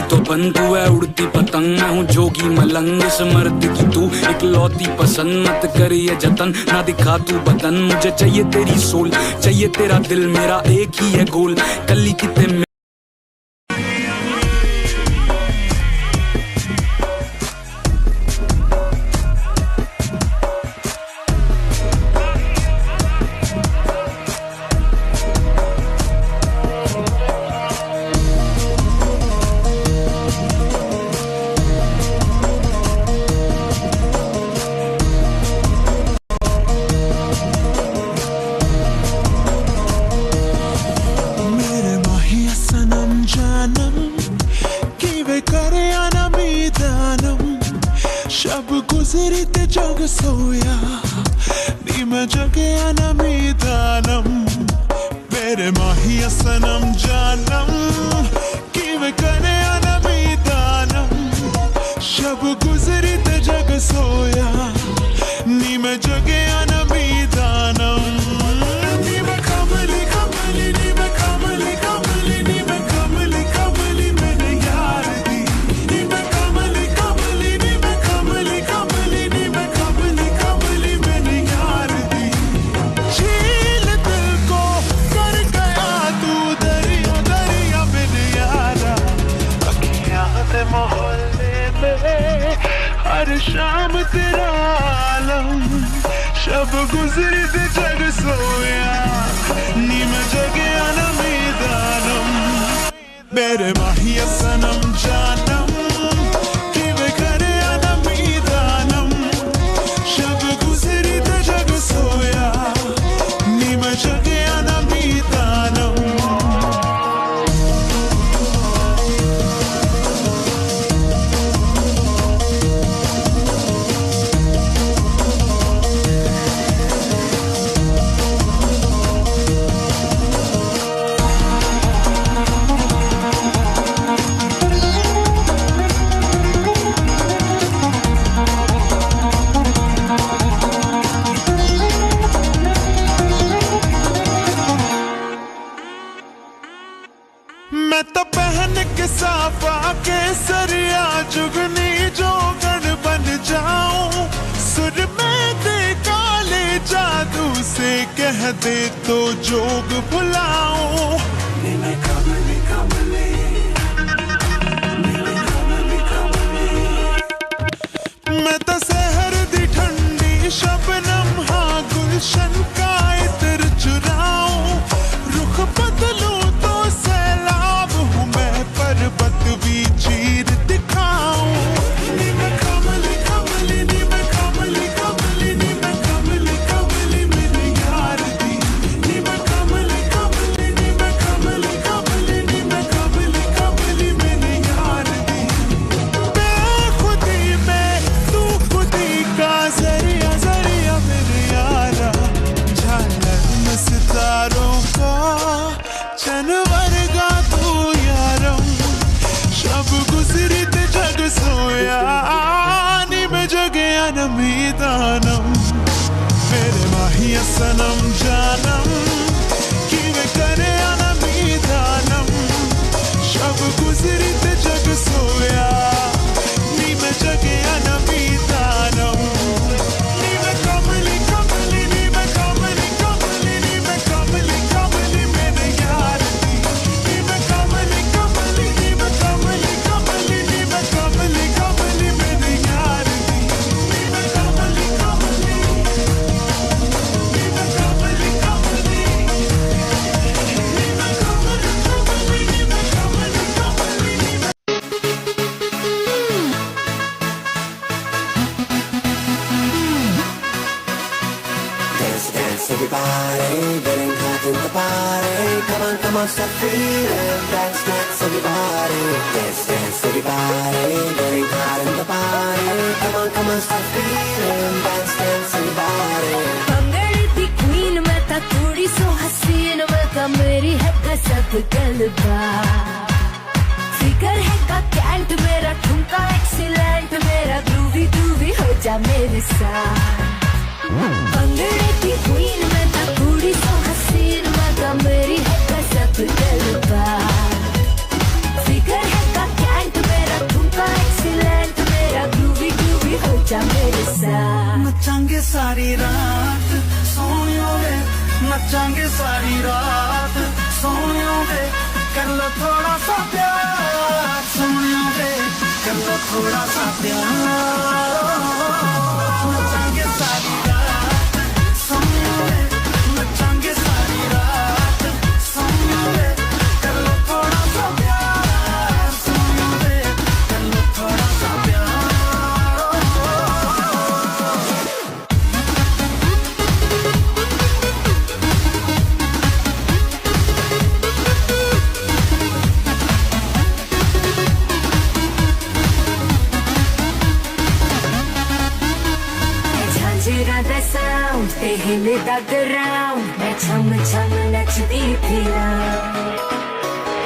तो बन तू है उड़ती पतंग, मैं हूँ जोगी मलंग, इस मर्द की तू इकलौती पसंद। मत कर ये जतन, ना दिखा तू बदन, मुझे चाहिए तेरी सोल, चाहिए तेरा दिल, मेरा एक ही है गोल, कली कितने शब गुजरी ते जग सोया नी मैं जगया ना मीदानम मेरे माहिया सनम जानम कि मैं करे ना मीदानम शब गुजरी ते जग सोया नी मैं जगया ना मीदानम नी मैं कमली कमली नी मैं कमली कमली नी मैं कमली कमली मैंने यार दी नी मैं कमली कमली नी मैं कमली कमली नी मैं कमली कमली मैंने यार दी झील दिल को कर गया तू दरिया दरिया मैंने यारा अखियां ते मोहल्ले में हर शाम तेरा आलम शब गुजरी ते जग सोया नी मैं जगया ना मीदानम मेरे माहिया सनम जानम कि मैं करे ना मीदानम शब गुजरी ते जग सोया नी मैं जगया ना मीदानम मैं तो पहन के साफा के सरिया जुगनी जोगन बन जाऊं सुर में दे काले जादू से कह दे तो जोग भुलाऊं मैं कमली कमली मैं तो सहर दी ठंडी शबनम हाँ गुलशन का इत्र चुराऊं रुख बदलूं तो सैलाब हूँ मैं पर्वत भी चीर दिखाऊं नी मैं कमली कमली नी मैं कमली कमली नी मैं कमली कमली मेरे यार दी नी मैं कमली कमली नी मैं कमली कमली नी मैं कमली कमली मेरे यार दी बेखुदी में तू खुदी का जरिया जरिया मेरे यारा झालर में सितारों का चनवर गा तू यारम शब गुजरी ते जग सोया नी मैं जगया न मीदानम मेरे माहिया सनम जानम कि मैं करे न मीदानम शब गुजरी ते जग सोया नी मैं जगया न मीदानम नी मैं कमली कमली नी मैं कमली कमली नी मैं कमली कमली मैंने यार दी नी मैं कमली कमली नी मैं कमली कमली नी मैं कमली कमली मैंने यार दी नी मैं कमली कमली नी मैं कमली कमली नी मैं कमली कमली नी मैं कमली कमली नी मैं Dance, dance, everybody, getting hot in the party. Come on, stop feeling. Dance, dance, everybody. Dance, dance, everybody, getting hot in the party. Come on, stop feeling. Dance, dance, everybody. भंगड़े the queen मैं ता थोड़ी सो हसीन मैं ता मेरी है गजब गलबा फिकर है का कैंट मेरा ठुमका एक्सीलेंट मेरा ग्रूवी ग्रूवी हो जा मेरे साथ भंगड़े दी क्वीन मैं ता थोड़ी सो हसीन मैं ता मेरी है गजब गलबा फिकर है का कैंट सारी रात सोनियो वे नचांगे सारी रात सोनियो वे कर लो थोड़ा सा प्यार सोनियो वे कर लो थोड़ा सा प्यार नचांगे सारी रात सोनियो वे नचांगे सारी रात सोनियो वे कर लो थोड़ा सा प्यार सोनियो वे कर लो थोड़ा सा प्यार झांझरा दा sound ते हिलदा ground मैं छम छम नचदी फिरां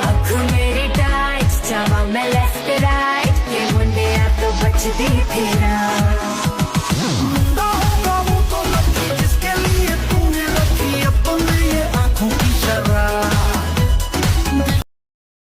अख मेरी टाइट जावा मैं left right ये मुंडिया तो बचदी फिरां